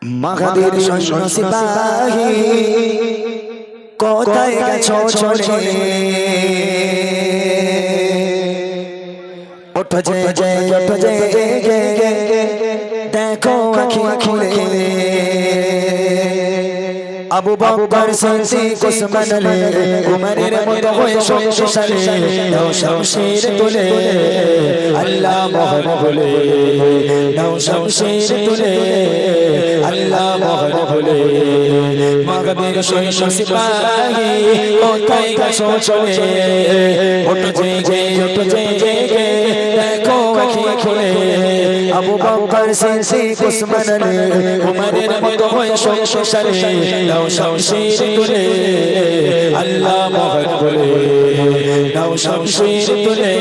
মাগাদের সৈন্য সিপাহী কোথায় গেছো চলে ওঠো যে ওঠো যে দেখো আঁখি খুলে আবু বকর সিদ্দিক ওসমান আলী উমরের মতো হয়ে শক্তিশালী নাও শমশির তুলে আল্লাহ মোহন বলে নাও শমশির তুলে আল্লাহ মোহন বলে মাগদের সৈন্য সিপাহী কোথায় গেছো চলে ওঠো যে ওঠো যে দেখো আঁখি খুলে আবু বকর সিদ্দিক ওসমান আলী উমরের মতো হয়ে শক্তিশালী নাও শমশির তুলে আল্লাহ মোহন বলে নাও শমশির তুলে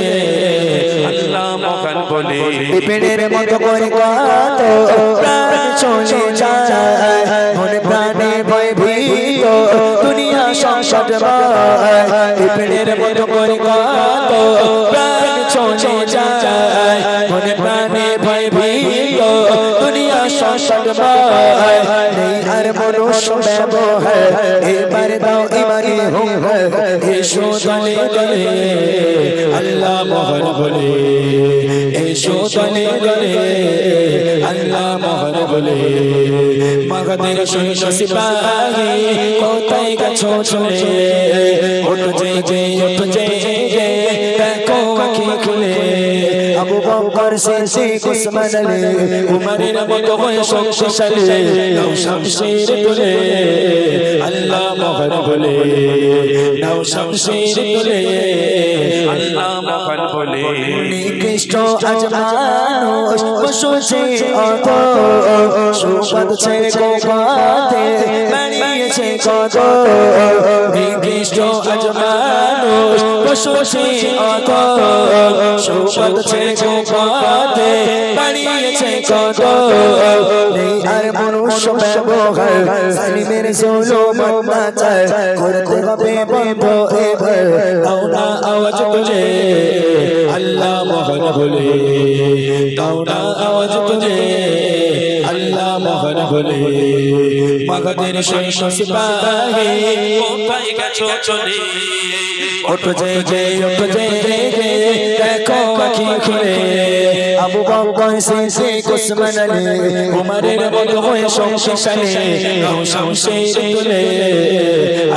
আল্লাহ মোহন বলে বিপিনের মতো করে কত প্রাণ চলে যায় মনে প্রাণে ভয় ভীত দুনিয়া সংকটময় বিপিনের মতো করে কত প্রাণ চলে যায় মনে প্রাণে ভয় ভীত দুনিয়া সংকটময় নেই আর মনুষ্য ব্যবহার এবার দাও ইমানি হুঙ্কার এসো দলে দলে আল্লাহ মোহন বলে এসো দলে দলে আল্লাহ মোহন বলে মাগদের সৈন্য সিপাহী কোথায় গেছো চলে ওঠো যে ওঠো যে দেখো আঁখি খুলে আবু বকর সিদ্দিক ওসমান আলী উমরের মতো হয়ে শক্তিশালী নাও শমশির তুলে আল্লাহ মোহন বলে নাও শমশির তুলে আল্লাহ মোহন বলে নিকৃষ্ট আজ মানুষ বসেছে অত সুপদ ছেড়ে গোপাতে বেরিয়েছে কত নিকৃষ্ট আজ মানুষ বসেছে অত সুপদ ছেড়ে গোপাতে বেরিয়েছে কত নেই আর মনুষ্য ব্যবহার জালিমের জুলুম অত্যাচার করতে হবে বন্ধ এবার দাও না আওয়াজ তুলে আল্লাহ মোহন বলে দাও না আওয়াজ তুলে আল্লাহ মোহন বলে মাগদের সৈন্য সিপাহী কোথায় গেছো চলে ওঠো যে ওঠো যে দেখো আঁখি খুলে আবু বকর সিদ্দিক ওসমান আলী উমরের মতো হয়ে শক্তিশালী নাও শমশির তুলে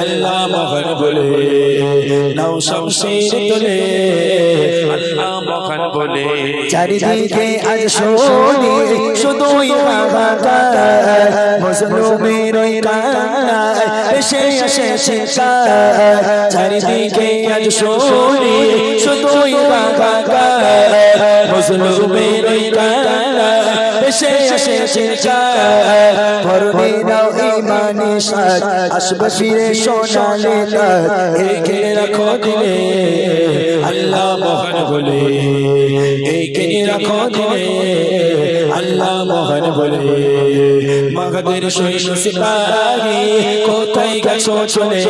আল্লাহ মোহন বলে নাও শমশির তুলে আল্লাহ মোহন বলে চারিদিকে আজ শুনি শুধুই হাহাকার মুসলিমের ওই কান্নায় এসে এসেছে চারিদিকে আজ শুনি শুধুই হাহাকার মুসলিমের ওই কান্নায় এসে এসেছে ভরবে নাও ইমানি সাথ আসবে ফিরে সোনালি রাত একে রাখো দিলে আল্লাহ মোহন বলে একে রাখো দিলে আল্লাহ মোহন বলে মাগদের সৈন্য সিপাহী কোথায় গেছো চলে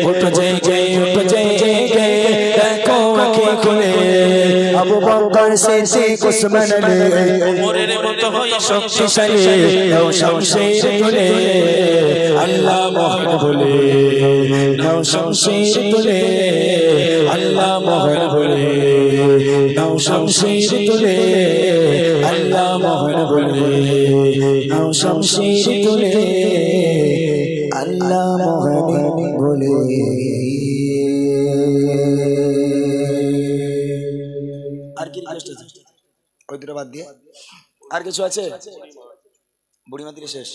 ওঠো যে ওঠো যে দেখো আঁখি খুলে আবু বকর সিদ্দিক ওসমান আলী উমরের মতো হয়ে শক্তিশালী নাও শমশির তুলে আল্লাহ মোহন বলে নাও শমশির তুলে আল্লাহ মোহন বলে নাও শমশির তুলে আল্লাহ মোহন বলে নাও শমশির তুলে আল্লাহ মোহন বলে আর কি রিকোয়েস্ট আছে ওই দুটো বাদ দিয়ে আর কিছু আছে বুড়িমাতির শেষ